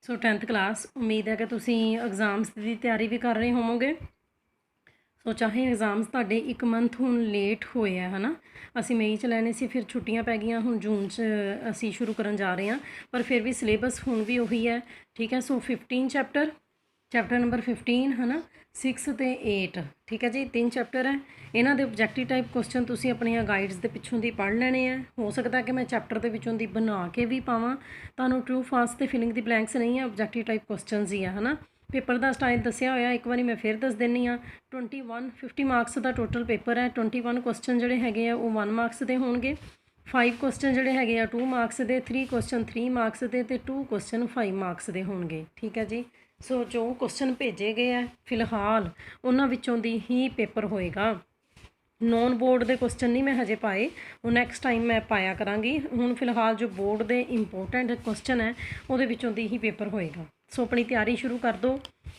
ਸੋ 10th class ਉਮੀਦ ਹੈ ਕਿ ਤੁਸੀਂ ਐਗਜ਼ਾਮਸ ਦੀ ਤਿਆਰੀ ਵੀ ਕਰ ਰਹੇ ਹੋਵੋਗੇ। ਸੋ ਚਾਹੇ ਐਗਜ਼ਾਮਸ ਤੁਹਾਡੇ 1 ਮੰਥ ਹੁਣ ਲੇਟ ਹੋਏ ਆ ਹੈ ਨਾ, ਅਸੀਂ ਮਈ 'ਚ ਲੈਣੇ ਸੀ, ਫਿਰ ਛੁੱਟੀਆਂ ਪੈ ਗਈਆਂ, ਹੁਣ ਜੂਨ 'ਚ ਅਸੀਂ ਸ਼ੁਰੂ ਕਰਨ ਜਾ ਰਹੇ ਹਾਂ, ਪਰ ਫਿਰ ਵੀ ਸਿਲੇਬਸ ਹੁਣ ਵੀ ਉਹੀ ਹੈ। ਠੀਕ ਹੈ, ਸੋ 15 ਚੈਪਟਰ ਨੰਬਰ 15 ਹੈ ਨਾ, 6 ਅਤੇ 8। ਠੀਕ ਹੈ ਜੀ, 3 ਚੈਪਟਰ ਹੈ। ਇਹਨਾਂ ਦੇ ਆਬਜੈਕਟਿਵ ਟਾਈਪ ਕੁਐਸਚਨ ਤੁਸੀਂ ਆਪਣੀਆਂ ਗਾਈਡਸ ਦੇ ਪਿੱਛੋਂ ਦੀ ਪੜ੍ਹ ਲੈਣੇ ਆ। ਹੋ ਸਕਦਾ ਕਿ ਮੈਂ ਚੈਪਟਰ ਦੇ ਵਿੱਚੋਂ ਦੀ ਬਣਾ ਕੇ ਵੀ ਪਾਵਾਂ, ਤੁਹਾਨੂੰ ਟਰੂ ਫਾਲਸ ਅਤੇ ਫਿਲਿੰਗ ਦੀ ਬਲੈਂਕਸ ਨਹੀਂ ਹੈ, ਆਬਜੈਕਟਿਵ ਟਾਈਪ ਕੁਐਸਚਨਸ ਹੀ ਆ ਹੈ ਨਾ। ਪੇਪਰ ਦਾ ਸਟਾਈਲ ਦੱਸਿਆ ਹੋਇਆ, ਇੱਕ ਵਾਰੀ ਮੈਂ ਫਿਰ ਦੱਸ ਦਿੰਦੀ ਹਾਂ। 50 ਮਾਰਕਸ ਦਾ ਟੋਟਲ ਪੇਪਰ ਹੈ। 21 ਕੁਐਸਚਨ ਜਿਹੜੇ ਹੈਗੇ ਆ ਉਹ 1 ਮਾਰਕਸ ਦੇ ਹੋਣਗੇ। 5 ਕੁਐਸਚਨ ਜਿਹੜੇ ਹੈਗੇ ਆ 2 ਮਾਰਕਸ ਦੇ, 3 ਕੁਐਸਚਨ 3 ਮਾਰਕਸ ਦੇ ਅਤੇ 2 ਕੁਐਸਚਨ 5 ਮਾਰਕਸ ਦੇ ਹੋਣਗੇ। ਠੀਕ ਹੈ ਜੀ, ਸੋ ਜੋ ਕੁਐਸਚਨ ਭੇਜੇ ਗਏ ਹੈ ਫਿਲਹਾਲ ਉਹਨਾਂ ਵਿੱਚੋਂ ਦੀ ਹੀ ਪੇਪਰ ਹੋਏਗਾ। ਨੋਨ ਬੋਰਡ ਦੇ ਕੁਐਸਚਨ ਨਹੀਂ ਮੈਂ ਹਜੇ ਪਾਏ, ਉਹ ਨੈਕਸਟ ਟਾਈਮ ਮੈਂ ਪਾਇਆ ਕਰਾਂਗੀ। ਹੁਣ ਫਿਲਹਾਲ ਜੋ ਬੋਰਡ ਦੇ ਇੰਪੋਰਟੈਂਟ ਕੁਐਸਚਨ ਹੈ ਉਹਦੇ ਵਿੱਚੋਂ ਦੀ ਹੀ ਪੇਪਰ ਹੋਏਗਾ। ਸੋ ਆਪਣੀ ਤਿਆਰੀ ਸ਼ੁਰੂ ਕਰ ਦਿਓ।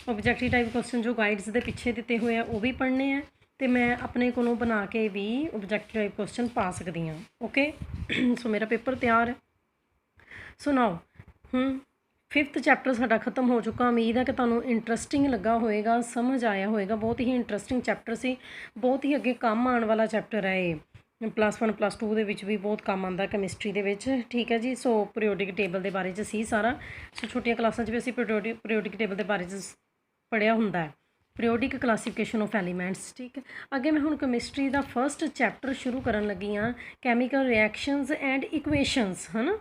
ਆਬਜੈਕਟਿਵ ਟਾਈਪ ਕੁਐਸਚਨ ਜੋ ਗਾਈਡਸ ਦੇ ਪਿੱਛੇ ਦਿੱਤੇ ਹੋਏ ਆ ਉਹ ਵੀ ਪੜ੍ਹਨੇ ਆ, ਅਤੇ ਮੈਂ ਆਪਣੇ ਕੋਲੋਂ ਬਣਾ ਕੇ ਵੀ ਆਬਜੈਕਟਿਵ ਟਾਈਪ ਕੁਐਸਚਨ ਪਾ ਸਕਦੀ ਹਾਂ। ਓਕੇ, ਸੋ ਮੇਰਾ ਪੇਪਰ ਤਿਆਰ ਹੈ। ਸੋ ਨਾਓ 5th ਚੈਪਟਰ ਸਾਡਾ ਖਤਮ ਹੋ ਚੁੱਕਾ। ਉਮੀਦ ਹੈ ਕਿ ਤੁਹਾਨੂੰ ਇੰਟਰਸਟਿੰਗ ਲੱਗਾ ਹੋਏਗਾ, ਸਮਝ ਆਇਆ ਹੋਏਗਾ। ਬਹੁਤ ਹੀ ਇੰਟਰਸਟਿੰਗ ਚੈਪਟਰ ਸੀ, ਬਹੁਤ ਹੀ ਅੱਗੇ ਕੰਮ ਆਉਣ ਵਾਲਾ ਚੈਪਟਰ ਹੈ ਇਹ। +1 +2 ਦੇ ਵਿੱਚ ਵੀ ਬਹੁਤ ਕੰਮ ਆਉਂਦਾ ਕੈਮਿਸਟਰੀ ਦੇ ਵਿੱਚ। ਠੀਕ ਹੈ ਜੀ, ਸੋ ਪੀਰੀਓਡਿਕ ਟੇਬਲ ਦੇ ਬਾਰੇ 'ਚ ਸੀ ਸਾਰਾ। ਸੋ ਛੋਟੀਆਂ ਕਲਾਸਾਂ 'ਚ ਵੀ ਅਸੀਂ ਪੀਰੀਓਡਿਕ ਟੇਬਲ ਦੇ ਬਾਰੇ 'ਚ ਪੜ੍ਹਿਆ ਹੁੰਦਾ ਹੈ, ਪੀਰੀਓਡਿਕ ਕਲਾਸੀਫਿਕੇਸ਼ਨ ਆਫ ਐਲੀਮੈਂਟਸ। ਠੀਕ ਹੈ, ਅੱਗੇ ਮੈਂ ਹੁਣ ਕੈਮਿਸਟਰੀ ਦਾ ਫਸਟ ਚੈਪਟਰ ਸ਼ੁਰੂ ਕਰਨ ਲੱਗੀ ਹਾਂ, ਕੈਮੀਕਲ ਰਿਐਕਸ਼ਨਸ ਐਂਡ ਇਕੁਏਸ਼ਨਸ ਹੈ ਨਾ।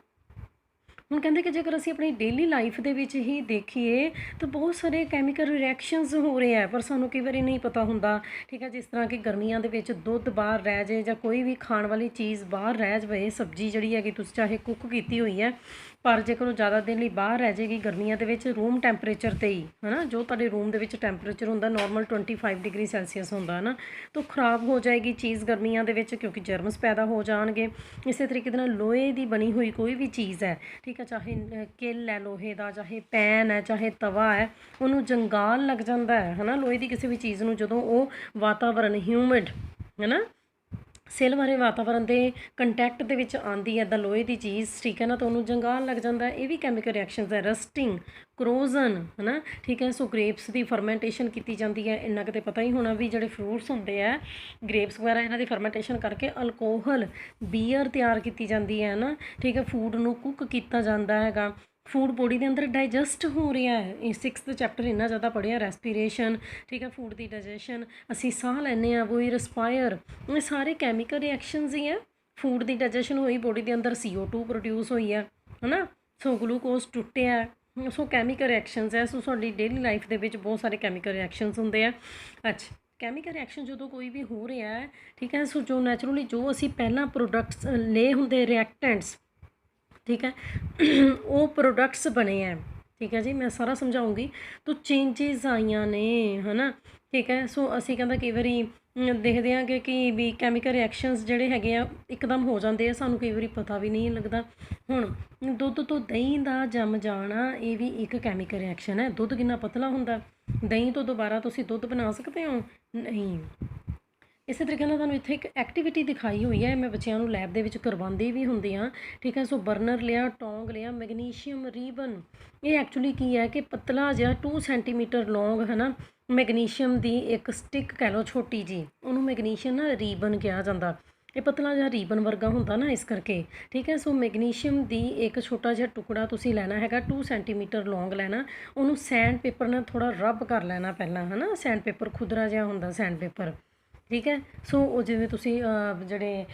ਹੁਣ ਕਹਿੰਦੇ ਕਿ ਜੇਕਰ ਅਸੀਂ ਆਪਣੀ ਡੇਲੀ ਲਾਈਫ ਦੇ ਵਿੱਚ ਹੀ ਦੇਖੀਏ ਤਾਂ ਬਹੁਤ ਸਾਰੇ ਕੈਮੀਕਲ ਰਿਐਕਸ਼ਨਸ ਹੋ ਰਹੇ ਹੈ, ਪਰ ਸਾਨੂੰ ਕਈ ਵਾਰੀ ਨਹੀਂ ਪਤਾ ਹੁੰਦਾ। ਠੀਕ ਹੈ, ਜਿਸ ਤਰ੍ਹਾਂ ਕਿ ਗਰਮੀਆਂ ਦੇ ਵਿੱਚ ਦੁੱਧ ਬਾਹਰ ਰਹਿ ਜਾਏ ਜਾਂ ਕੋਈ ਵੀ ਖਾਣ ਵਾਲੀ ਚੀਜ਼ ਬਾਹਰ ਰਹਿ ਜਾਵੇ, ਸਬਜ਼ੀ ਜਿਹੜੀ ਹੈਗੀ ਤੁਸੀਂ ਚਾਹੇ ਕੁੱਕ ਕੀਤੀ ਹੋਈ ਹੈ, ਪਰ ਜੇਕਰ ਉਹ ਜ਼ਿਆਦਾ ਦਿਨ ਲਈ ਬਾਹਰ ਰਹਿ ਜਾਏਗੀ ਗਰਮੀਆਂ ਦੇ ਵਿੱਚ ਰੂਮ ਟੈਂਪਰੇਚਰ 'ਤੇ ਹੀ ਹੈ ਨਾ, ਜੋ ਤੁਹਾਡੇ ਰੂਮ ਦੇ ਵਿੱਚ ਟੈਂਪਰੇਚਰ ਹੁੰਦਾ ਨਾਰਮਲ 25 ਡਿਗਰੀ ਸੈਲਸੀਅਸ ਹੁੰਦਾ ਹੈ ਨਾ, ਤਾਂ ਖਰਾਬ ਹੋ ਜਾਏਗੀ ਚੀਜ਼ ਗਰਮੀਆਂ ਦੇ ਵਿੱਚ, ਕਿਉਂਕਿ ਜਰਮਸ ਪੈਦਾ ਹੋ ਜਾਣਗੇ। ਇਸੇ ਤਰੀਕੇ ਦੇ ਨਾਲ ਲੋਹੇ ਦੀ ਬਣੀ ਹੋਈ ਕੋਈ ਵੀ ਚੀਜ਼ ਹੈ, ਠੀਕ ਹੈ, ਚਾਹੇ ਕਿੱਲ ਹੈ ਲੋਹੇ ਦਾ, ਚਾਹੇ ਪੈਨ ਹੈ, ਚਾਹੇ ਤਵਾ ਹੈ, ਉਹਨੂੰ ਜੰਗਾਲ ਲੱਗ ਜਾਂਦਾ ਹੈ ਨਾ। ਲੋਹੇ ਦੀ ਕਿਸੇ ਵੀ ਚੀਜ਼ ਨੂੰ ਜਦੋਂ ਉਹ ਵਾਤਾਵਰਨ ਹਿਊਮਿਡ ਹੈ ਨਾ, ਸਿੱਲ ਵਾਲੇ ਵਾਤਾਵਰਨ ਦੇ ਕੰਟੈਕਟ ਦੇ ਵਿੱਚ ਆਉਂਦੀ ਹੈ ਇੱਦਾਂ ਲੋਹੇ ਦੀ ਚੀਜ਼, ਠੀਕ ਹੈ ਨਾ, ਤਾਂ ਉਹਨੂੰ ਜੰਗਾਲ ਲੱਗ ਜਾਂਦਾ। ਇਹ ਵੀ ਕੈਮੀਕਲ ਰਿਐਕਸ਼ਨਸ ਹੈ, ਰਸਟਿੰਗ, ਕਰੋਜ਼ਨ ਹੈ ਨਾ। ਠੀਕ ਹੈ, ਸੋ ਗ੍ਰੇਪਸ ਦੀ ਫਰਮੈਂਟੇਸ਼ਨ ਕੀਤੀ ਜਾਂਦੀ ਹੈ। ਇੰਨਾ ਕਿਤੇ ਪਤਾ ਹੀ ਹੋਣਾ ਵੀ ਜਿਹੜੇ ਫਰੂਟਸ ਹੁੰਦੇ ਆ ਗ੍ਰੇਪਸ ਵਗੈਰਾ, ਇਹਨਾਂ ਦੀ ਫਰਮੈਂਟੇਸ਼ਨ ਕਰਕੇ ਅਲਕੋਹਲ ਬੀਅਰ ਤਿਆਰ ਕੀਤੀ ਜਾਂਦੀ ਹੈ ਨਾ। ਠੀਕ ਹੈ, ਫੂਡ ਨੂੰ ਕੁੱਕ ਕੀਤਾ ਜਾਂਦਾ ਹੈਗਾ, ਫੂਡ ਬੋਡੀ ਦੇ ਅੰਦਰ ਡਾਈਜੈਸਟ ਹੋ ਰਿਹਾ ਹੈ। ਇਹ 6th ਚੈਪਟਰ ਇੰਨਾ ਜ਼ਿਆਦਾ ਪੜ੍ਹਿਆ, ਰੈਸਪੀਰੇਸ਼ਨ, ਠੀਕ ਹੈ, ਫੂਡ ਦੀ ਡਾਈਜੈਸ਼ਨ, ਅਸੀਂ ਸਾਹ ਲੈਂਦੇ ਹਾਂ, ਵੋਈ ਰਿਸਪਾਇਰ, ਇਹ ਸਾਰੇ ਕੈਮੀਕਲ ਰਿਐਕਸ਼ਨਸ ਹੀ ਹੈ। ਫੂਡ ਦੀ ਡਾਈਜੈਸ਼ਨ ਹੋਈ, ਬੋਡੀ ਦੇ ਅੰਦਰ CO2 ਪ੍ਰੋਡਿਊਸ ਹੋਈ ਹੈ ਨਾ, ਸੋ ਗਲੂਕੋਜ਼ ਟੁੱਟਿਆ, ਸੋ ਕੈਮੀਕਲ ਰਿਐਕਸ਼ਨਸ ਹੈ। ਸੋ ਸਾਡੀ ਡੇਲੀ ਲਾਈਫ ਦੇ ਵਿੱਚ ਬਹੁਤ ਸਾਰੇ ਕੈਮੀਕਲ ਰਿਐਕਸ਼ਨਸ ਹੁੰਦੇ ਆ। ਅੱਛਾ, ਕੈਮੀਕਲ ਰਿਐਕਸ਼ਨ ਜਦੋਂ ਕੋਈ ਵੀ ਹੋ ਰਿਹਾ ਹੈ, ਠੀਕ ਹੈ, ਸੋ ਜੋ ਨੈਚੁਰਲੀ ਜੋ ਅਸੀਂ ਪਹਿਲਾਂ ਪ੍ਰੋਡਕਟਸ ਲਏ ਹੁੰਦੇ ਰਿਐਕਟੈਂਟਸ, ਠੀਕ ਹੈ, ਉਹ ਪ੍ਰੋਡਕਟਸ ਬਣੇ ਹੈ। ਠੀਕ ਹੈ ਜੀ, ਮੈਂ ਸਾਰਾ ਸਮਝਾਉਂਗੀ। ਤਾਂ ਚੇਂਜਿਸ ਆਈਆਂ ਨੇ ਹੈ ਨਾ। ਠੀਕ ਹੈ, ਸੋ ਅਸੀਂ ਕਹਿੰਦਾ ਕਈ ਵਾਰੀ ਦੇਖਦੇ ਹਾਂ ਕਿ ਵੀ ਕੈਮੀਕਲ ਰਿਐਕਸ਼ਨਸ ਜਿਹੜੇ ਹੈਗੇ ਆ ਇੱਕਦਮ ਹੋ ਜਾਂਦੇ ਆ, ਸਾਨੂੰ ਕਈ ਵਾਰੀ ਪਤਾ ਵੀ ਨਹੀਂ ਲੱਗਦਾ। ਹੁਣ ਦੁੱਧ ਤੋਂ ਦਹੀਂ ਦਾ ਜੰਮ ਜਾਣਾ, ਇਹ ਵੀ ਇੱਕ ਕੈਮੀਕਲ ਰਿਐਕਸ਼ਨ ਹੈ। ਦੁੱਧ ਕਿੰਨਾ ਪਤਲਾ ਹੁੰਦਾ, ਦਹੀਂ ਤੋਂ ਦੁਬਾਰਾ ਤੁਸੀਂ ਦੁੱਧ ਬਣਾ ਸਕਦੇ ਹੋ? ਨਹੀਂ। ਇਸੇ ਤਰੀਕੇ ਨਾਲ ਤੁਹਾਨੂੰ ਇੱਥੇ ਇੱਕ ਐਕਟੀਵਿਟੀ ਦਿਖਾਈ ਹੋਈ ਹੈ, ਮੈਂ ਬੱਚਿਆਂ ਨੂੰ ਲੈਬ ਦੇ ਵਿੱਚ ਕਰਵਾਉਂਦੀ ਵੀ ਹੁੰਦੀ ਹਾਂ। ਠੀਕ ਹੈ, ਸੋ ਬਰਨਰ ਲਿਆ, ਟੋਂਗ ਲਿਆ, ਮੈਗਨੀਸ਼ੀਅਮ ਰੀਬਨ। ਇਹ ਐਕਚੁਅਲੀ ਕੀ ਹੈ ਕਿ ਪਤਲਾ ਜਿਹਾ 2 ਸੈਂਟੀਮੀਟਰ ਲੌਂਗ ਹੈ ਨਾ, ਮੈਗਨੀਸ਼ੀਅਮ ਦੀ ਇੱਕ ਸਟਿਕ ਕਹਿ ਲਓ ਛੋਟੀ ਜੀ, ਉਹਨੂੰ ਮੈਗਨੀਸ਼ੀਅਮ ਨਾ ਰੀਬਨ ਕਿਹਾ ਜਾਂਦਾ। ਇਹ ਪਤਲਾ ਜਿਹਾ ਰੀਬਨ ਵਰਗਾ ਹੁੰਦਾ ਨਾ, ਇਸ ਕਰਕੇ। ਠੀਕ ਹੈ, ਸੋ ਮੈਗਨੀਸ਼ੀਅਮ ਦੀ ਇੱਕ ਛੋਟਾ ਜਿਹਾ ਟੁਕੜਾ ਤੁਸੀਂ ਲੈਣਾ ਹੈਗਾ, 2 ਸੈਂਟੀਮੀਟਰ ਲੌਂਗ ਲੈਣਾ, ਉਹਨੂੰ ਸੈਂਡ ਪੇਪਰ ਨਾਲ ਥੋੜ੍ਹਾ ਰਬ ਕਰ ਲੈਣਾ ਪਹਿਲਾਂ ਹੈ ਨਾ। ਸੈਂਡ ਪੇਪਰ ਖੁਦਰਾ ਜਿਹਾ ਹੁੰਦਾ ਸੈਂਡ ਪੇਪਰ, ਠੀਕ ਹੈ। ਸੋ ਉਹ ਜਿਵੇਂ ਤੁਸੀਂ ਜਿਹੜੇ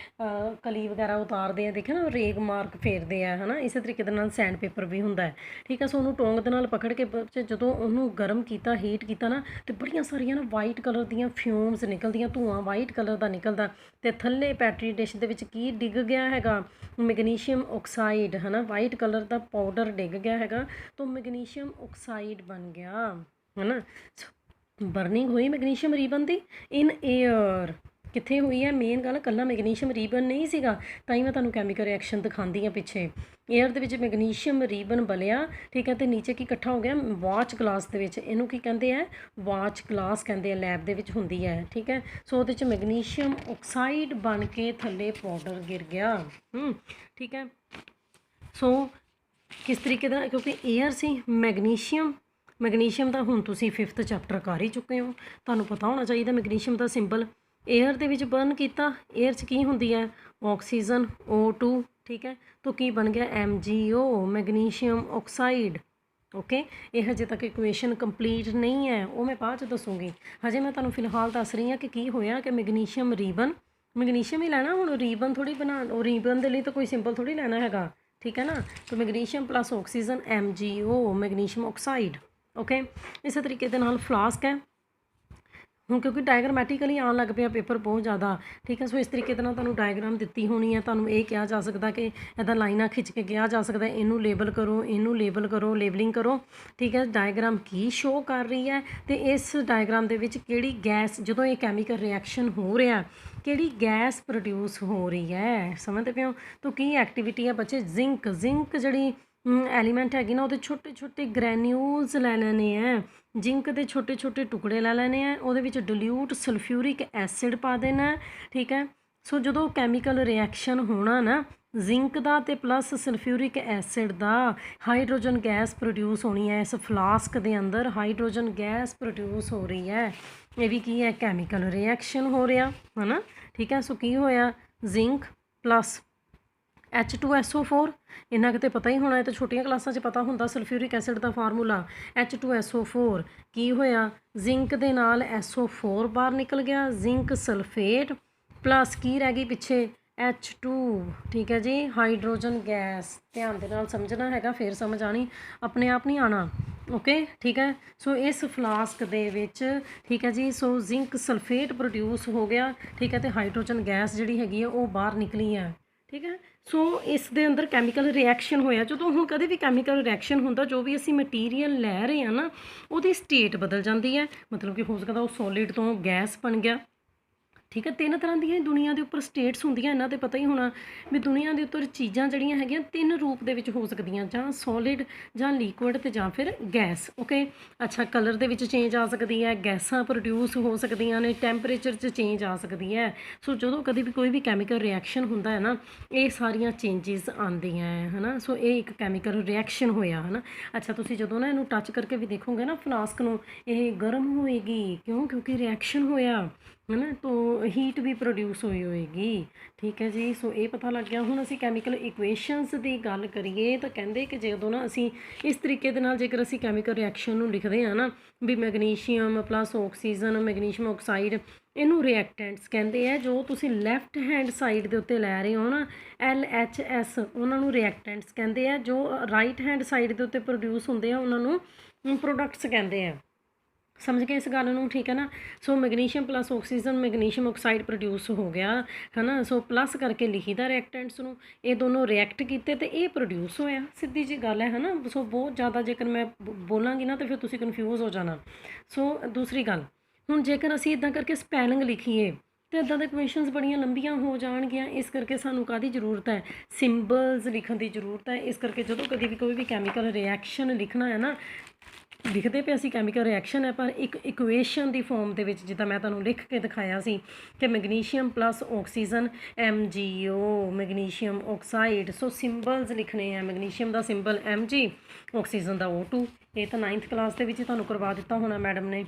ਕਲੀ ਵਗੈਰਾ ਉਤਾਰਦੇ ਆ, ਦੇਖਿਆ ਨਾ, ਰੇਗ ਮਾਰਕ ਫੇਰਦੇ ਆ ਹੈ ਨਾ, ਇਸੇ ਤਰੀਕੇ ਦੇ ਨਾਲ ਸੈਂਡ ਪੇਪਰ ਵੀ ਹੁੰਦਾ ਹੈ। ਠੀਕ ਹੈ, ਸੋ ਉਹਨੂੰ ਟੋਂਗ ਦੇ ਨਾਲ ਪਕੜ ਕੇ ਜਦੋਂ ਉਹਨੂੰ ਗਰਮ ਕੀਤਾ, ਹੀਟ ਕੀਤਾ ਨਾ, ਅਤੇ ਬੜੀਆਂ ਸਾਰੀਆਂ ਨਾ ਵਾਈਟ ਕਲਰ ਦੀਆਂ ਫਿਊਮਸ ਨਿਕਲਦੀਆਂ, ਧੂੰਆਂ ਵਾਈਟ ਕਲਰ ਦਾ ਨਿਕਲਦਾ, ਅਤੇ ਥੱਲੇ ਪੈਟਰੀ ਡਿਸ਼ ਦੇ ਵਿੱਚ ਕੀ ਡਿੱਗ ਗਿਆ ਹੈਗਾ? ਮੈਗਨੀਸ਼ੀਅਮ ਆਕਸਾਈਡ ਹੈ ਨਾ, ਵਾਈਟ ਕਲਰ ਦਾ ਪਾਊਡਰ ਡਿੱਗ ਗਿਆ ਹੈਗਾ, ਤਾਂ ਮੈਗਨੀਸ਼ੀਅਮ ਆਕਸਾਈਡ ਬਣ ਗਿਆ ਹੈ ਨਾ। ਬਰਨਿੰਗ ਹੋਈ ਮੈਗਨੀਸ਼ੀਅਮ ਰੀਬਨ ਦੀ ਇਨ ਏਅਰ। ਕਿੱਥੇ ਹੋਈ ਹੈ? ਮੇਨ ਗੱਲ ਇਕੱਲਾ ਮੈਗਨੀਸ਼ੀਅਮ ਰੀਬਨ ਨਹੀਂ ਸੀਗਾ, ਤਾਂ ਹੀ ਮੈਂ ਤੁਹਾਨੂੰ ਕੈਮੀਕਲ ਰਿਐਕਸ਼ਨ ਦਿਖਾਉਂਦੀ ਹਾਂ ਪਿੱਛੇ। ਏਅਰ ਦੇ ਵਿੱਚ ਮੈਗਨੀਸ਼ੀਅਮ ਰੀਬਨ ਬਲਿਆ, ਠੀਕ ਹੈ, ਅਤੇ ਨੀਚੇ ਕੀ ਇਕੱਠਾ ਹੋ ਗਿਆ? ਵਾਚ ਗਲਾਸ ਦੇ ਵਿੱਚ। ਇਹਨੂੰ ਕੀ ਕਹਿੰਦੇ ਆ? ਵਾਚ ਗਲਾਸ ਕਹਿੰਦੇ ਆ, ਲੈਬ ਦੇ ਵਿੱਚ ਹੁੰਦੀ ਹੈ। ਠੀਕ ਹੈ, ਸੋ ਉਹਦੇ 'ਚ ਮੈਗਨੀਸ਼ੀਅਮ ਆਕਸਾਈਡ ਬਣ ਕੇ ਥੱਲੇ ਪਾਊਡਰ ਗਿਰ ਗਿਆ। ਠੀਕ ਹੈ, ਸੋ ਕਿਸ ਤਰੀਕੇ ਦਾ, ਕਿਉਂਕਿ 에ਅਰ ਸੀ, ਮੈਗਨੀਸ਼ੀਅਮ ਦਾ ਹੁਣ ਤੁਸੀਂ 5th ਚੈਪਟਰ ਕਰ ਹੀ ਚੁੱਕੇ ਹੋ, ਤੁਹਾਨੂੰ ਪਤਾ ਹੋਣਾ ਚਾਹੀਦਾ ਮੈਗਨੀਸ਼ੀਅਮ ਦਾ ਸਿੰਬਲ। 에ਅਰ ਦੇ ਵਿੱਚ ਬਰਨ ਕੀਤਾ, 에ਅਰ 'ਚ ਕੀ ਹੁੰਦੀ ਹੈ ਆਕਸੀਜਨ O2, ਠੀਕ ਹੈ, ਤਾਂ ਕੀ ਬਣ ਗਿਆ MgO, ਮੈਗਨੀਸ਼ੀਅਮ ਆਕਸਾਈਡ। ਓਕੇ, ਇਹ ਹਜੇ ਤੱਕ ਇਕੁਏਸ਼ਨ ਕੰਪਲੀਟ ਨਹੀਂ ਹੈ, ਉਹ ਮੈਂ ਬਾਅਦ 'ਚ ਦੱਸੂਗੀ। ਹਜੇ ਮੈਂ ਤੁਹਾਨੂੰ ਫਿਲਹਾਲ ਦੱਸ ਰਹੀ ਹਾਂ ਕਿ ਕੀ ਹੋਇਆ ਕਿ ਮੈਗਨੀਸ਼ੀਅਮ ਰੀਬਨ, ਮੈਗਨੀਸ਼ੀਅਮ ਹੀ ਲੈਣਾ, ਹੁਣ ਰੀਬਨ ਥੋੜੀ ਬਣਾ, ਉਹ ਰੀਬਨ ਦੇ ਲਈ ਤਾਂ ਕੋਈ ਸਿੰਬਲ ਥੋੜੀ ਲੈਣਾ ਹੈਗਾ, ਠੀਕ ਹੈ ਨਾ। ਤਾਂ magnesium plus oxygen MgO, magnesium oxide. Okay, ਇਸੇ ਤਰੀਕੇ ਦੇ ਨਾਲ ਫਲਾਸਕ ਹੈ। ਹੁਣ ਕਿਉਂਕਿ ਡਾਇਗਰਾਮੈਟਿਕਲੀ ਆਉਣ ਲੱਗ ਪਿਆ ਪੇਪਰ ਬਹੁਤ ਜ਼ਿਆਦਾ, ਠੀਕ ਹੈ। ਸੋ ਇਸ ਤਰੀਕੇ ਦੇ ਨਾਲ ਤੁਹਾਨੂੰ ਡਾਇਗਰਾਮ ਦਿੱਤੀ ਹੋਣੀ ਹੈ, ਤੁਹਾਨੂੰ ਇਹ ਕਿਹਾ ਜਾ ਸਕਦਾ ਕਿ ਇੱਦਾਂ ਲਾਈਨਾਂ ਖਿੱਚ ਕੇ ਕਿਹਾ ਜਾ ਸਕਦਾ ਇਹਨੂੰ ਲੇਬਲ ਕਰੋ, ਇਹਨੂੰ ਲੇਬਲ ਕਰੋ, ਲੇਬਲਿੰਗ ਕਰੋ, ਠੀਕ ਹੈ। ਡਾਇਗਰਾਮ ਕੀ ਸ਼ੋਅ ਕਰ ਰਹੀ ਹੈ ਅਤੇ ਇਸ ਡਾਇਗਰਾਮ ਦੇ ਵਿੱਚ ਕਿਹੜੀ ਗੈਸ, ਜਦੋਂ ਇਹ ਕੈਮੀਕਲ ਰਿਐਕਸ਼ਨ ਹੋ ਰਿਹਾ, ਕਿਹੜੀ ਗੈਸ ਪ੍ਰੋਡਿਊਸ ਹੋ ਰਹੀ ਹੈ, ਸਮਝਦੇ ਪਏ ਹੋ। ਤਾਂ ਕੀ ਐਕਟੀਵਿਟੀ ਹੈ ਬੱਚੇ, ਜ਼ਿੰਕ ਜਿਹੜੀ ਐਲੀਮੈਂਟ ਹੈਗੀ ਨਾ, ਉਹਦੇ ਛੋਟੇ ਛੋਟੇ ਗ੍ਰੈਨਿਊਲਸ ਲੈ ਲੈਣੇ ਹੈ, ਜ਼ਿੰਕ ਦੇ ਛੋਟੇ ਛੋਟੇ ਟੁਕੜੇ ਲੈ ਲੈਣੇ ਆ, ਉਹਦੇ ਵਿੱਚ ਡਿਲਿਊਟ ਸਲਫਿਊਰਿਕ ਐਸਿਡ ਪਾ ਦੇਣਾ, ਠੀਕ ਹੈ। ਸੋ ਜਦੋਂ ਕੈਮੀਕਲ ਰਿਐਕਸ਼ਨ ਹੋਣਾ ਨਾ ਜ਼ਿੰਕ ਦਾ ਅਤੇ ਪਲੱਸ ਸਲਫਿਊਰਿਕ ਐਸਿਡ ਦਾ, ਹਾਈਡਰੋਜਨ ਗੈਸ ਪ੍ਰੋਡਿਊਸ ਹੋਣੀ ਹੈ। ਇਸ ਫਲਾਸਕ ਦੇ ਅੰਦਰ ਹਾਈਡਰੋਜਨ ਗੈਸ ਪ੍ਰੋਡਿਊਸ ਹੋ ਰਹੀ ਹੈ, ਇਹ ਵੀ ਕੀ ਹੈ ਕੈਮੀਕਲ ਰਿਐਕਸ਼ਨ ਹੋ ਰਿਹਾ ਹੈ ਨਾ, ਠੀਕ ਹੈ। ਸੋ ਕੀ ਹੋਇਆ, ਜ਼ਿੰਕ ਪਲੱਸ H2SO4, ਇੰਨਾ ਕਿਤੇ ਪਤਾ ਹੀ ਹੋਣਾ, ਇਹ ਤਾਂ ਛੋਟੀਆਂ ਕਲਾਸਾਂ 'ਚ ਪਤਾ ਹੁੰਦਾ ਸਲਫਿਊਰਿਕ ਐਸਿਡ ਦਾ ਫਾਰਮੂਲਾ H2SO4। ਕੀ ਹੋਇਆ, ਜ਼ਿੰਕ ਦੇ ਨਾਲ SO4 ਬਾਹਰ ਨਿਕਲ ਗਿਆ, ਜ਼ਿੰਕ ਸਲਫੇਟ ਪਲੱਸ ਕੀ ਰਹਿ ਗਈ ਪਿੱਛੇ H2, ਠੀਕ ਹੈ ਜੀ, ਹਾਈਡਰੋਜਨ ਗੈਸ। ਧਿਆਨ ਦੇ ਨਾਲ ਸਮਝਣਾ ਹੈਗਾ, ਫਿਰ ਸਮਝ ਆਣੀ, ਆਪਣੇ ਆਪ ਨਹੀਂ ਆਉਣਾ। ਓਕੇ, ਠੀਕ ਹੈ। ਸੋ ਇਸ ਫਲਾਸਕ ਦੇ ਵਿੱਚ, ਠੀਕ ਹੈ ਜੀ, ਸੋ ਜ਼ਿੰਕ ਸਲਫੇਟ ਪ੍ਰੋਡਿਊਸ ਹੋ ਗਿਆ, ਠੀਕ ਹੈ, ਅਤੇ ਹਾਈਡਰੋਜਨ ਗੈਸ ਜਿਹੜੀ ਹੈਗੀ ਹੈ ਉਹ ਬਾਹਰ ਨਿਕਲੀ ਹੈ, ਠੀਕ ਹੈ। ਸੋ ਇਸ ਦੇ ਅੰਦਰ ਕੈਮੀਕਲ ਰਿਐਕਸ਼ਨ ਹੋਇਆ। ਜਦੋਂ ਹੁਣ ਕਦੇ ਵੀ ਕੈਮੀਕਲ ਰਿਐਕਸ਼ਨ ਹੁੰਦਾ, ਜੋ ਵੀ ਅਸੀਂ ਮਟੀਰੀਅਲ ਲੈ ਰਹੇ ਹਾਂ ਨਾ, ਉਹਦੀ ਸਟੇਟ ਬਦਲ ਜਾਂਦੀ ਹੈ, ਮਤਲਬ ਕਿ ਹੋ ਸਕਦਾ ਉਹ ਸੋਲਿਡ ਤੋਂ ਗੈਸ ਬਣ ਗਿਆ, ਠੀਕ ਹੈ। 3 ਤਰ੍ਹਾਂ ਦੀਆਂ ਦੁਨੀਆ ਦੇ ਉੱਪਰ ਸਟੇਟਸ ਹੁੰਦੀਆਂ, ਇਹਨਾਂ 'ਤੇ ਪਤਾ ਹੀ ਹੋਣਾ ਵੀ ਦੁਨੀਆ ਦੇ ਉੱਪਰ ਚੀਜ਼ਾਂ ਜਿਹੜੀਆਂ ਹੈਗੀਆਂ 3 ਰੂਪ ਦੇ ਵਿੱਚ ਹੋ ਸਕਦੀਆਂ, ਜਾਂ ਸੋਲਿਡ, ਜਾਂ ਲਿਕੁਇਡ, ਅਤੇ ਜਾਂ ਫਿਰ ਗੈਸ। ਓਕੇ, ਅੱਛਾ, ਕਲਰ ਦੇ ਵਿੱਚ ਚੇਂਜ ਆ ਸਕਦੀ ਹੈ, ਗੈਸਾਂ ਪ੍ਰੋਡਿਊਸ ਹੋ ਸਕਦੀਆਂ ਨੇ, ਟੈਂਪਰੇਚਰ 'ਚ ਚੇਂਜ ਆ ਸਕਦੀ ਹੈ। ਸੋ ਜਦੋਂ ਕਦੇ ਵੀ ਕੋਈ ਵੀ ਕੈਮੀਕਲ ਰਿਐਕਸ਼ਨ ਹੁੰਦਾ ਹੈ ਨਾ, ਇਹ ਸਾਰੀਆਂ ਚੇਂਜਿਸ ਆਉਂਦੀਆਂ ਹੈ ਨਾ। ਸੋ ਇਹ ਇੱਕ ਕੈਮੀਕਲ ਰਿਐਕਸ਼ਨ ਹੋਇਆ ਹੈ ਨਾ। ਅੱਛਾ, ਤੁਸੀਂ ਜਦੋਂ ਨਾ ਇਹਨੂੰ ਟੱਚ ਕਰਕੇ ਵੀ ਦੇਖੋਗੇ ਨਾ ਫਲਾਸਕ ਨੂੰ, ਇਹ ਗਰਮ ਹੋਏਗੀ, ਕਿਉਂ, ਕਿਉਂਕਿ ਰਿਐਕਸ਼ਨ ਹੋਇਆ ਹੈ ਨਾ, ਤਾਂ ਹੀਟ ਵੀ ਪ੍ਰੋਡਿਊਸ ਹੋਈ ਹੋਏਗੀ, ਠੀਕ ਹੈ ਜੀ। ਸੋ ਇਹ ਪਤਾ ਲੱਗ ਗਿਆ। ਹੁਣ ਅਸੀਂ ਕੈਮੀਕਲ ਇਕੁਏਸ਼ਨਸ ਦੀ ਗੱਲ ਕਰੀਏ ਤਾਂ ਕਹਿੰਦੇ ਕਿ ਜਦੋਂ ਨਾ ਅਸੀਂ ਇਸ ਤਰੀਕੇ ਦੇ ਨਾਲ ਜੇਕਰ ਅਸੀਂ ਕੈਮੀਕਲ ਰਿਐਕਸ਼ਨ ਨੂੰ ਲਿਖਦੇ ਹਾਂ ਨਾ, ਵੀ magnesium plus oxygen, magnesium oxide, ਇਹਨੂੰ ਰਿਐਕਟੈਂਟਸ ਕਹਿੰਦੇ ਆ। ਜੋ ਤੁਸੀਂ ਲੈਫਟ ਹੈਂਡ ਸਾਈਡ ਦੇ ਉੱਤੇ ਲੈ ਰਹੇ ਹੋ ਨਾ LHS, ਉਹਨਾਂ ਨੂੰ ਰਿਐਕਟੈਂਟਸ ਕਹਿੰਦੇ ਆ। ਜੋ ਰਾਈਟ ਹੈਂਡ ਸਾਈਡ ਦੇ ਉੱਤੇ ਪ੍ਰੋਡਿਊਸ ਹੁੰਦੇ ਆ ਉਹਨਾਂ ਨੂੰ ਪ੍ਰੋਡਕਟਸ ਕਹਿੰਦੇ ਆ। ਸਮਝ ਗਏ ਇਸ ਗੱਲ ਨੂੰ, ਠੀਕ ਹੈ ਨਾ। So magnesium plus oxygen, magnesium oxide produce ਹੋ ਗਿਆ ਹੈ ਨਾ। ਸੋ ਪਲੱਸ ਕਰਕੇ ਲਿਖੀਦਾ ਰਿਐਕਟੈਂਟਸ ਨੂੰ, ਇਹ ਦੋਨੋਂ ਰਿਐਕਟ ਕੀਤੇ ਅਤੇ ਇਹ ਪ੍ਰੋਡਿਊਸ ਹੋਇਆ, ਸਿੱਧੀ ਜਿਹੀ ਗੱਲ ਹੈ ਨਾ। ਸੋ ਬਹੁਤ ਜ਼ਿਆਦਾ ਜੇਕਰ ਮੈਂ ਬੋਲਾਂਗੀ ਨਾ ਤਾਂ ਫਿਰ ਤੁਸੀਂ ਕਨਫਿਊਜ਼ ਹੋ ਜਾਣਾ। ਸੋ ਦੂਸਰੀ ਗੱਲ, ਹੁਣ ਜੇਕਰ ਅਸੀਂ ਇੱਦਾਂ ਕਰਕੇ ਸਪੈਲਿੰਗ ਲਿਖੀਏ ਅਤੇ ਇੱਦਾਂ ਦੇ ਕੁਐਸਚਨਸ ਬੜੀਆਂ ਲੰਬੀਆਂ ਹੋ ਜਾਣਗੀਆਂ। ਇਸ ਕਰਕੇ ਸਾਨੂੰ ਕਾਹਦੀ ਜ਼ਰੂਰਤ ਹੈ, ਸਿੰਬਲਸ ਲਿਖਣ ਦੀ ਜ਼ਰੂਰਤ ਹੈ। ਇਸ ਕਰਕੇ ਜਦੋਂ ਕਦੇ ਵੀ ਕੋਈ ਵੀ ਕੈਮੀਕਲ ਰਿਐਕਸ਼ਨ ਲਿਖਣਾ ਹੈ ਨਾ, ਲਿਖਦੇ ਪਏ ਅਸੀਂ ਕੈਮੀਕਲ ਰਿਐਕਸ਼ਨ ਹੈ, ਪਰ ਇੱਕ ਇਕੁਏਸ਼ਨ ਦੀ ਫੋਰਮ ਦੇ ਵਿੱਚ, ਜਿੱਦਾਂ ਮੈਂ ਤੁਹਾਨੂੰ ਲਿਖ ਕੇ ਦਿਖਾਇਆ ਸੀ ਕਿ magnesium plus oxygen MgO, magnesium oxide. So symbols ਲਿਖਣੇ ਆ, ਮੈਗਨੀਸ਼ੀਅਮ ਦਾ ਸਿੰਬਲ Mg, ਆਕਸੀਜਨ ਦਾ O2। ਇਹ ਤਾਂ 9th ਕਲਾਸ ਦੇ ਵਿੱਚ ਹੀ ਤੁਹਾਨੂੰ ਕਰਵਾ ਦਿੱਤਾ ਹੋਣਾ ਮੈਡਮ ਨੇ,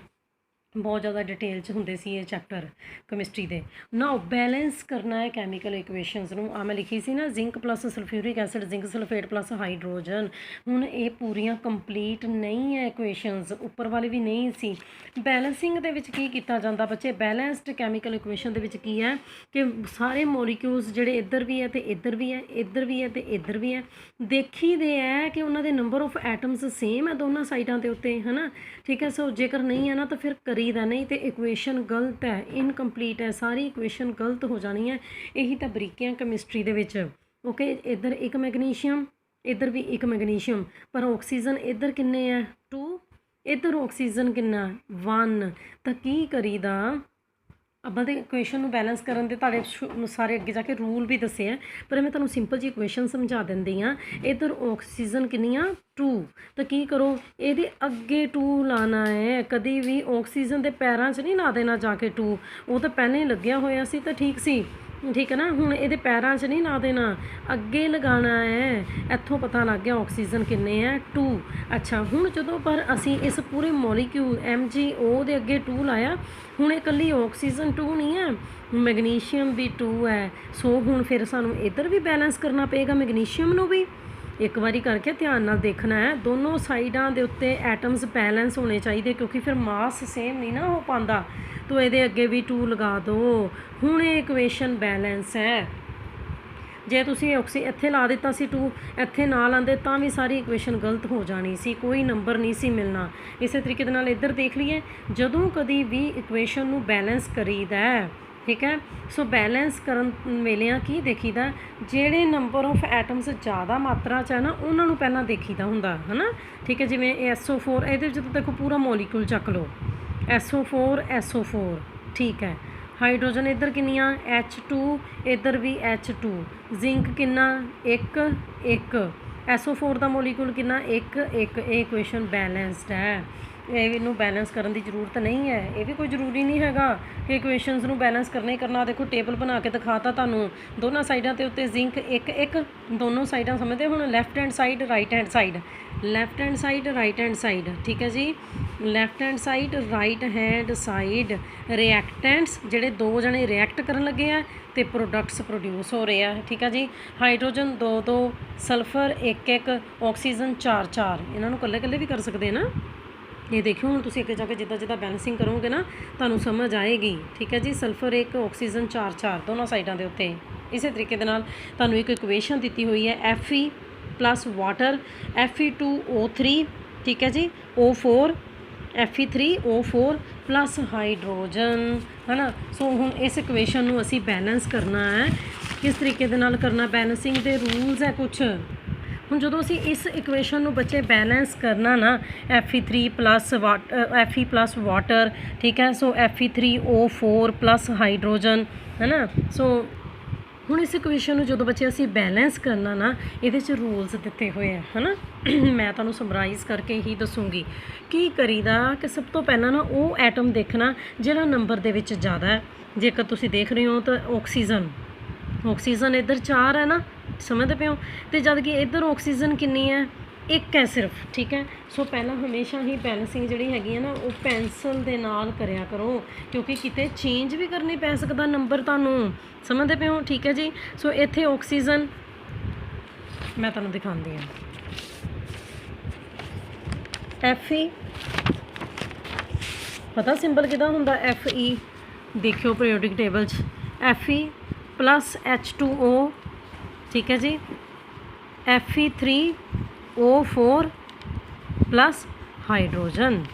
ਬਹੁਤ ਜ਼ਿਆਦਾ ਡਿਟੇਲ 'ਚ ਹੁੰਦੇ ਸੀ ਇਹ ਚੈਪਟਰ ਕੈਮਿਸਟਰੀ ਦੇ। ਨਾਓ ਬੈਲੈਂਸ ਕਰਨਾ ਹੈ ਕੈਮੀਕਲ ਇਕੁਏਸ਼ਨਸ ਨੂੰ। ਆ ਮੈਂ ਲਿਖੀ ਸੀ ਨਾ, zinc plus sulphuric acid, zinc sulphate plus hydrogen. ਹੁਣ ਇਹ ਪੂਰੀਆਂ ਕੰਪਲੀਟ ਨਹੀਂ ਹੈ ਇਕੁਏਸ਼ਨਸ, ਉੱਪਰ ਵਾਲੀ ਵੀ ਨਹੀਂ ਸੀ। ਬੈਲੈਂਸਿੰਗ ਦੇ ਵਿੱਚ ਕੀ ਕੀਤਾ ਜਾਂਦਾ ਬੱਚੇ, ਬੈਲੈਂਸਡ ਕੈਮੀਕਲ ਇਕੁਏਸ਼ਨ ਦੇ ਵਿੱਚ ਕੀ ਹੈ ਕਿ ਸਾਰੇ ਮੋਲੀਕਿਊਲਸ ਜਿਹੜੇ ਇੱਧਰ ਵੀ ਹੈ ਅਤੇ ਇੱਧਰ ਵੀ ਹੈ, ਇੱਧਰ ਵੀ ਹੈ ਅਤੇ ਇੱਧਰ ਵੀ ਹੈ, ਦੇਖੀਦੇ ਹੈ ਕਿ ਉਹਨਾਂ ਦੇ ਨੰਬਰ ਆਫ ਐਟਮਸ ਸੇਮ ਹੈ ਦੋਨਾਂ ਸਾਈਡਾਂ ਦੇ ਉੱਤੇ, ਹੈ ਨਾ, ਠੀਕ ਹੈ। ਸੋ ਜੇਕਰ ਨਹੀਂ ਹੈ ਨਾ ਤਾਂ ਫਿਰ ਕਰੀਦਾ ਨਹੀਂ, ਤੇ ਇਕੁਏਸ਼ਨ ਗਲਤ ਹੈ, ਇਨਕੰਪਲੀਟ ਹੈ, ਸਾਰੀ ਇਕੁਏਸ਼ਨ ਗਲਤ ਹੋ ਜਾਣੀ ਹੈ। ਇਹੀ ਤਾਂ ਬਰੀਕੀਆਂ ਕੈਮਿਸਟਰੀ ਦੇ ਵਿੱਚ। ਓਕੇ, ਇੱਧਰ ਇੱਕ ਮੈਗਨੀਸ਼ੀਅਮ, ਇੱਧਰ ਵੀ ਇੱਕ ਮੈਗਨੀਸ਼ੀਅਮ, ਪਰ ਆਕਸੀਜਨ ਇੱਧਰ ਕਿੰਨੇ ਹੈ 2, ਇੱਧਰ ਆਕਸੀਜਨ ਕਿੰਨਾ 1। ਤਾਂ ਕੀ ਕਰੀਦਾ, ਆਪਾਂ ਤਾਂ ਇਕੁਏਸ਼ਨ ਨੂੰ ਬੈਲੈਂਸ ਕਰਨ ਦੇ ਤੁਹਾਡੇ ਸਾਰੇ ਅੱਗੇ ਜਾ ਕੇ ਰੂਲ ਵੀ ਦੱਸੇ ਆ, ਪਰ ਮੈਂ ਤੁਹਾਨੂੰ ਸਿੰਪਲ ਜੀ ਇਕੁਏਸ਼ਨ ਸਮਝਾ ਦਿੰਦੀ ਹਾਂ। ਇੱਧਰ ਆਕਸੀਜਨ ਕਿੰਨੀਆਂ 2, ਤਾਂ ਕੀ ਕਰੋ, ਇਹਦੇ ਅੱਗੇ 2 ਲਾਣਾ ਹੈ। ਕਦੀ ਵੀ ਆਕਸੀਜਨ ਦੇ ਪੈਰਾਂ 'ਚ ਨਹੀਂ ਲਾ ਦੇਣਾ ਜਾ ਕੇ 2, ਉਹ ਤਾਂ ਪਹਿਲਾਂ ਹੀ ਲੱਗਿਆ ਹੋਇਆ ਸੀ ਤਾਂ ਠੀਕ ਸੀ। ठीक है ना। हुण इहदे पैरां 'च नहीं ला देना, अगे लगाना है। इत्थों पता लग गया ऑक्सीजन किन्ने है 2। अच्छा हुण जदों पर असीं इस पूरे मॉलीक्यूल MgO दे अगे 2 लाया, हुण इकल्ली ऑक्सीजन 2 नहीं है, मैगनीशियम भी 2 है। सो हुण फिर सानूं इधर भी बैलेंस करना पेगा मैगनीशियम नूं भी। एक बारी करके ध्यान नाल देखना है, दोनों साइडां दे उत्ते एटम्स बैलेंस होने चाहिए, क्योंकि फिर मास सेम नहीं ना हो पाता। तो ये अगे भी 2 लगा दो। हुण इक्वेशन बैलेंस है। जे तुसीं इत्थे ला दिता सी 2, इत्थे ना लांदे तां भी सारी इक्वेशन गलत हो जानी सी, कोई नंबर नहीं सी मिलना। इस तरीके दे नाल इधर देख लीए, जदों कदी भी इक्वेशन नूं बैलेंस करीदा है, ठीक है। सो बैलेंस करन वेलिਆਂ की देखीदा, ਜਿਹੜੇ नंबर ऑफ एटम्स ज़्यादा मात्रा 'ਚ है ना उन्हां नूं पहिलां देखीदा हुंदा है ना, ठीक है। जिवें SO4 ਇਹਦੇ ਵਿੱਚ तो देखो पूरा मॉलीक्यूल ਚੱਕ ਲਓ, SO4 ठीक है। हाइड्रोजन इधर किन्नियां H2, इधर भी H2। जिंक किन्ना 1 SO4 ਦਾ ਮੋਲੀਕੂਲ किन्ना 1 ਇਹ इक्वेशन बैलेंस्ड है। ਇਹਨੂੰ बैलेंस करने की जरूरत नहीं है, ये भी कोई जरूरी नहीं हैगा कि इक्वेशनस ਨੂੰ बैलेंस करना ही करना। देखो टेबल बना के दिखाता ਤੁਹਾਨੂੰ, दोनों साइडों के उत्ते जिंक 1 दोनों साइडां समझते हुण। Left hand side right hand side, left hand side right hand side, ठीक है जी। Left hand side right hand side reactants ਜਿਹੜੇ 2 जने रिएक्ट करन लगे हैं तो प्रोडक्ट्स प्रोड्यूस हो रहे हैं, ठीक है जी। हाइड्रोजन 2 सल्फर 1 ऑक्सीजन 4 इन्हों कल्ले कल्ले भी कर सकते हैं ना। ये देखियो हुण तुसीं अगे जाके जिद्दां जिद्दां बैलेंसिंग करोगे ना तुहानूं समझ आएगी, ठीक है जी। सल्फर 1 ऑक्सीजन 4 दोनों साइडों के उत्ते। इस तरीके दे नाल तुहानूं एक इक्वेशन दी हुई है Fe प्लस वाटर Fe2O3, ठीक है जी, O4 Fe3O4 प्लस हाइड्रोजन, है ना। सो हुण इस इक्वेशन नूं असीं बैलेंस करना है। किस तरीके दे नाल करना, बैलेंसिंग दे रूल्स है कुछ। ਹੁਣ ਜਦੋਂ ਅਸੀਂ ਇਸ ਇਕੁਏਸ਼ਨ ਨੂੰ ਬੱਚੇ ਬੈਲੈਂਸ ਕਰਨਾ ਨਾ, Fe3 plus Fe plus water, ਠੀਕ ਹੈ। ਸੋ Fe3O4 ਪਲੱਸ ਹਾਈਡਰੋਜਨ, ਹੈ ਨਾ। ਸੋ ਹੁਣ ਇਸ ਇਕੁਏਸ਼ਨ ਨੂੰ ਜਦੋਂ ਬੱਚੇ ਅਸੀਂ ਬੈਲੈਂਸ ਕਰਨਾ ਨਾ, ਇਹਦੇ 'ਚ ਰੂਲਸ ਦਿੱਤੇ ਹੋਏ ਆ, ਹੈ ਨਾ। ਮੈਂ ਤੁਹਾਨੂੰ ਸਮਰਾਈਜ਼ ਕਰਕੇ ਹੀ ਦੱਸੂਗੀ ਕੀ ਕਰੀਦਾ। ਕਿ ਸਭ ਤੋਂ ਪਹਿਲਾਂ ਨਾ ਉਹ ਐਟਮ ਦੇਖਣਾ ਜਿਹੜਾ ਨੰਬਰ ਦੇ ਵਿੱਚ ਜ਼ਿਆਦਾ ਹੈ। ਜੇਕਰ ਤੁਸੀਂ ਦੇਖ ਰਹੇ ਹੋ ਤਾਂ ऑक्सीजन इधर 4 है ना, समझते पे हो। तो जद कि इधर ऑक्सीजन कितनी है 1 है सिर्फ, ठीक है। सो पहला हमेशा ही बैलेंसिंग जी हैगी है ना वो पेंसिल दे नाल करया करो, क्योंकि किते चेंज भी करनी पै सकदा नंबर तुहानूं, समझते पे हो, ठीक है जी। सो इत्थे ऑक्सीजन मैं तुहानूं दिखांदी हां, Fe पता सिंबल किदा हुंदा Fe, देखियो पीरियोडिक टेबल च Fe प्लस H2O, ठीक है जी, Fe3O4 प्लस हाइड्रोजन।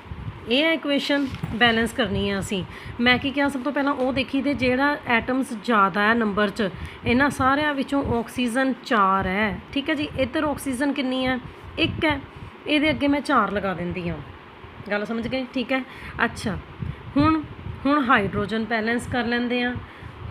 ये है इक्वेशन बैलेंस करनी है असी। मैं की क्या सब तो पहला वो देखी थे जेड़ा एटम्स ज़्यादा है नंबर च, इन्हां सारियां विचों ऑक्सीजन 4 है, ठीक है जी। इधर ऑक्सीजन कितनी है 1 है, ये अगे मैं 4 लगा देंदी हाँ, गल समझ गए, ठीक है। अच्छा हुण हाइड्रोजन बैलेंस कर लेंदे आ।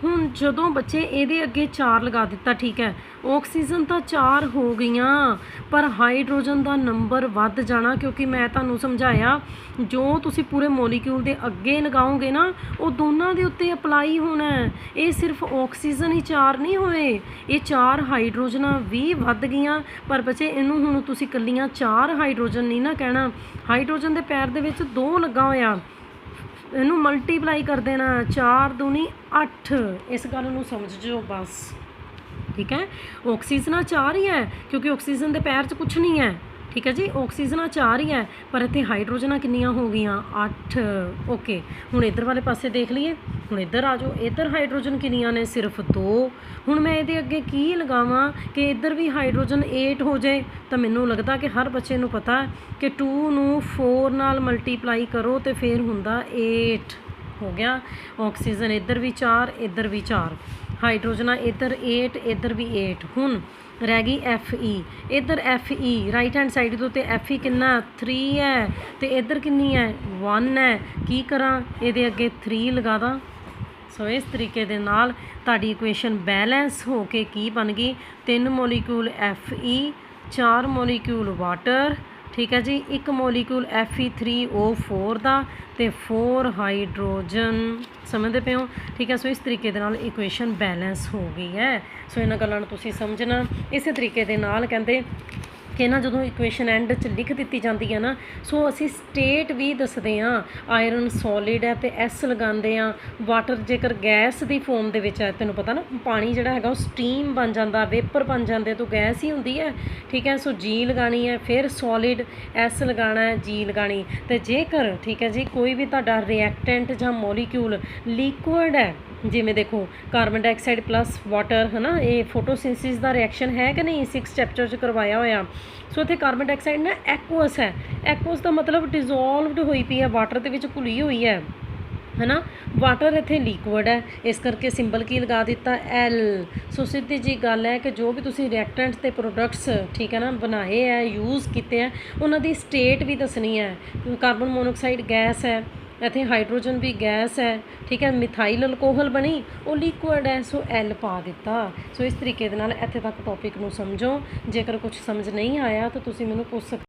ਹੁਣ ਜਦੋਂ ਬੱਚੇ ਇਹਦੇ ਅੱਗੇ 4 ਲਗਾ ਦਿੱਤਾ, ਠੀਕ ਹੈ। ਆਕਸੀਜਨ ਤਾਂ 4 ਹੋ ਗਈਆਂ, ਪਰ ਹਾਈਡਰੋਜਨ ਦਾ ਨੰਬਰ ਵੱਧ ਜਾਣਾ, ਕਿਉਂਕਿ ਮੈਂ ਤੁਹਾਨੂੰ ਸਮਝਾਇਆ ਜੋ ਤੁਸੀਂ ਪੂਰੇ ਮੋਲੀਕਿਊਲ ਦੇ ਅੱਗੇ ਲਗਾਓਗੇ ਨਾ ਉਹ ਦੋਨਾਂ ਦੇ ਉੱਤੇ ਅਪਲਾਈ ਹੋਣਾ। ਇਹ ਸਿਰਫ ਆਕਸੀਜਨ ਹੀ 4 ਨਹੀਂ ਹੋਏ, ਇਹ 4 ਹਾਈਡਰੋਜਨਾਂ ਵੀ ਵੱਧ ਗਈਆਂ। ਪਰ ਬੱਚੇ ਇਹਨੂੰ ਹੁਣ ਤੁਸੀਂ ਇਕੱਲੀਆਂ 4 ਹਾਈਡਰੋਜਨ ਨਹੀਂ ਨਾ ਕਹਿਣਾ, ਹਾਈਡਰੋਜਨ ਦੇ ਪੈਰ ਦੇ ਵਿੱਚ 2 ਲੱਗਾ ਹੋਇਆ, ਇਹਨੂੰ ਮਲਟੀਪਲਾਈ ਕਰ ਦੇਣਾ, 4 दूनी 8। इस गल नूं समझ जो बस, ठीक है। ऑक्सीजन 4 ही है क्योंकि ऑक्सीजन के पैर च कुछ नहीं है, ठीक है जी। ऑक्सीजन 4 ही है, पर इतने हाइड्रोजन कितनियां हो गई 8। ओके हुण इधर वाले पासे देख लीए, हुण इधर आ जाओ। इधर हाइड्रोजन कितनियां ने सिर्फ 2। हुण मैं ये अगे की लगावां कि इधर भी हाइड्रोजन 8 हो जाए, तो मैनूं लगता कि हर बच्चे नूं पता कि 2 नूं 4 नाल मल्टीप्लाई करो तो फिर हुंदा 8 हो गया। ऑक्सीजन इधर भी 4 इधर भी 4, हाइड्रोजन इधर 8 इधर भी 8। हुण रह गई Fe, इधर Fe राइट हैंड साइड तो Fe कितना 3 है, तो इधर कितनी है 1 है। की करा ये अगे 3 लगा दा। सो इस तरीके दे नाल ताड़ी इक्वेशन बैलेंस हो के की बन गई 3 मोलीक्यूल Fe, 4 मोलीक्यूल वाटर, ਠੀਕ ਹੈ ਜੀ। ਇੱਕ ਮੋਲੀਕੂਲ Fe3O4 ਦਾ ਤੇ 4 ਹਾਈਡਰੋਜਨ, ਸਮਝਦੇ ਪਏ ਹੋ, ਠੀਕ ਹੈ। ਸੋ ਇਸ ਤਰੀਕੇ ਦੇ ਨਾਲ ਇਕੁਏਸ਼ਨ ਬੈਲੈਂਸ ਹੋ ਗਈ ਹੈ। ਸੋ ਇਹਨਾਂ ਗੱਲਾਂ ਨੂੰ ਤੁਸੀਂ ਸਮਝਣਾ। ਇਸੇ ਤਰੀਕੇ ਦੇ ਨਾਲ ਕਹਿੰਦੇ ਕਿ ਨਾ ਜਦੋਂ ਇਕੁਏਸ਼ਨ ਐਂਡ 'ਚ ਲਿਖ ਦਿੱਤੀ ਜਾਂਦੀ ਹੈ ਨਾ, ਸੋ ਅਸੀਂ ਸਟੇਟ ਵੀ ਦੱਸਦੇ ਹਾਂ। ਆਇਰਨ ਸੋਲਿਡ ਹੈ ਤੇ ਐਸ ਲਗਾਉਂਦੇ ਹਾਂ। ਵਾਟਰ ਜੇਕਰ ਗੈਸ ਦੀ ਫੋਮ ਦੇ ਵਿੱਚ ਹੈ, ਤੈਨੂੰ ਪਤਾ ਨਾ ਪਾਣੀ ਜਿਹੜਾ ਹੈਗਾ ਉਹ ਸਟੀਮ ਬਣ ਜਾਂਦਾ, ਵੇਪਰ ਬਣ ਜਾਂਦੇ ਤਾਂ ਗੈਸ ਹੀ ਹੁੰਦੀ ਹੈ, ਠੀਕ ਹੈ। ਸੋ ਜੀ ਲਗਾਉਣੀ ਹੈ, ਫਿਰ ਸੋਲਿਡ, ਐਸ ਲਗਾਉਣਾ ਹੈ, ਜੀ ਲਗਾਉਣੀ। ਅਤੇ ਜੇਕਰ ਠੀਕ ਹੈ ਜੀ ਕੋਈ ਵੀ ਤੁਹਾਡਾ ਰਿਐਕਟੈਂਟ ਜਾਂ ਮੋਲੀਕਿਊਲ ਲਿਕੁਇਡ ਹੈ, ਜਿਵੇਂ ਦੇਖੋ ਕਾਰਬਨ ਡਾਈਆਕਸਾਈਡ ਪਲੱਸ ਵਾਟਰ ਹੈ ਨਾ, ਇਹ ਫੋਟੋਸਿੰਥਸਿਸ ਦਾ ਰਿਐਕਸ਼ਨ ਹੈ ਕਿ ਨਹੀਂ, 6 ਚੈਪਟਰ 'ਚ ਕਰਵਾਇਆ ਹੋਇਆ। ਸੋ ਇੱਥੇ ਕਾਰਬਨ ਡਾਈਆਕਸਾਈਡ ਨਾ ਐਕੁਅਸ ਹੈ। ਐਕੁਅਸ ਦਾ ਮਤਲਬ ਡਿਜ਼ੋਲਵਡ ਹੋਈ ਪਈ ਹੈ, ਵਾਟਰ ਦੇ ਵਿੱਚ ਘੁਲੀ ਹੋਈ ਹੈ ਨਾ। ਵਾਟਰ ਇੱਥੇ ਲਿਕੁਇਡ ਹੈ, ਇਸ ਕਰਕੇ ਸਿੰਬਲ ਕੀ ਲਗਾ ਦਿੱਤਾ, ਐਲ। ਸੋ ਸਿੱਧੀ ਜੀ ਗੱਲ ਹੈ ਕਿ ਜੋ ਵੀ ਤੁਸੀਂ ਰਿਐਕਟੈਂਟ ਅਤੇ ਪ੍ਰੋਡਕਟਸ ਠੀਕ ਹੈ ਨਾ ਬਣਾਏ ਹੈ, ਯੂਜ਼ ਕੀਤੇ ਹੈ, ਉਹਨਾਂ ਦੀ ਸਟੇਟ ਵੀ ਦੱਸਣੀ ਹੈ। ਕਾਰਬਨ ਮੋਨੋਕਸਾਈਡ ਗੈਸ ਹੈ, ਇੱਥੇ ਹਾਈਡਰੋਜਨ ਵੀ ਗੈਸ ਹੈ, ਠੀਕ ਹੈ। ਮਿਥਾਈਲ ਅਲਕੋਹਲ ਬਣੀ, ਉਹ ਲਿਕੁਇਡ ਹੈ, ਸੋ ਐਲ ਪਾ ਦਿੱਤਾ। ਸੋ ਇਸ ਤਰੀਕੇ ਦੇ ਨਾਲ ਇੱਥੇ ਤੱਕ ਟੌਪਿਕ ਨੂੰ ਸਮਝੋ। ਜੇਕਰ ਕੁਝ ਸਮਝ ਨਹੀਂ ਆਇਆ ਤਾਂ ਤੁਸੀਂ ਮੈਨੂੰ ਪੁੱਛ ਸਕਦੇ।